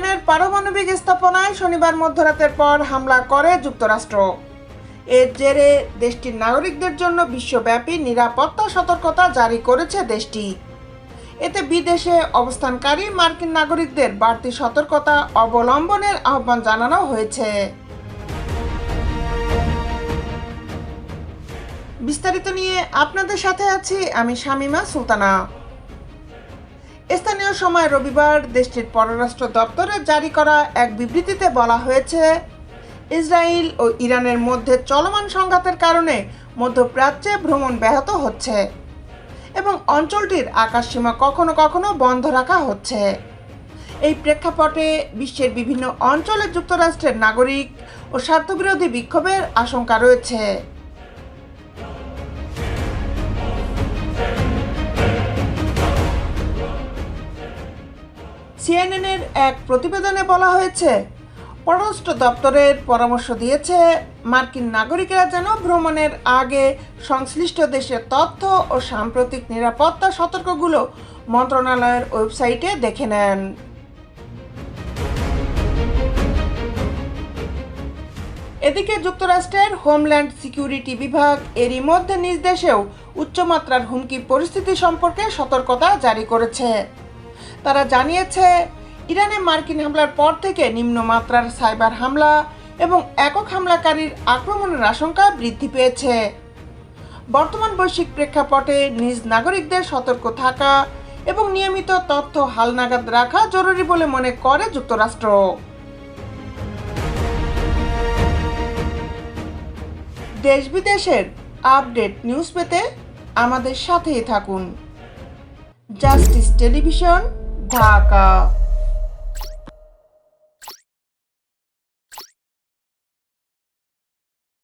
ইরানের পারমাণবিক স্থাপনায় শনিবার মধ্যরাতের পর হামলা করে যুক্তরাষ্ট্র। এর জেরে দেশটির নাগরিকদের জন্য বিশ্বব্যাপী নিরাপত্তা সতর্কতা জারি করেছে দেশটি। এতে বিদেশে অবস্থানকারী মার্কিন নাগরিকদের বাড়তি সতর্কতা অবলম্বনের আহ্বান জানানো হয়েছে। বিস্তারিত নিয়ে আপনাদের সাথে আছি আমি শামিমা সুলতানা। স্থানীয় সময় রবিবার দেশটির পররাষ্ট্র দপ্তরে জারি করা এক বিবৃতিতে বলা হয়েছে, ইসরায়েল ও ইরানের মধ্যে চলমান সংঘাতের কারণে মধ্যপ্রাচ্যে ভ্রমণ ব্যাহত হচ্ছে এবং অঞ্চলটির আকাশসীমা কখনো কখনো বন্ধ রাখা হচ্ছে। এই প্রেক্ষাপটে বিশ্বের বিভিন্ন অঞ্চলে যুক্তরাষ্ট্রের নাগরিক ও স্বার্থবিরোধী বিক্ষোভের আশঙ্কা রয়েছে। সিএনএনের এক প্রতিবেদনে বলা হয়েছে, পররাষ্ট্র দপ্তরের পরামর্শ দিয়েছে মার্কিন নাগরিকেরা যেন ভ্রমণের আগে সংশ্লিষ্ট দেশের তথ্য ও সাম্প্রতিক নিরাপত্তা সতর্কগুলো মন্ত্রণালয়ের ওয়েবসাইটে দেখে নেন। এদিকে যুক্তরাষ্ট্রের হোমল্যান্ড সিকিউরিটি বিভাগ এরই মধ্যে নিজ দেশেও উচ্চমাত্রার হুমকি পরিস্থিতি সম্পর্কে সতর্কতা জারি করেছে। তারা জানিয়েছে, ইরানে মার্কিন হামলার পর থেকে নিম্নমাত্রার সাইবার হামলা এবং একক হামলাকারীর আক্রমণের আশঙ্কা বৃদ্ধি পেয়েছে। বর্তমান বৈশ্বিক প্রেক্ষাপটে নিজ নাগরিকদের সতর্ক থাকা এবং নিয়মিত তথ্য হালনাগাদ রাখা জরুরি বলে মনে করে যুক্তরাষ্ট্র। দেশ বিদেশের আপডেট নিউজ পেতে আমাদের সাথেই থাকুন। Justice television, Dhaka.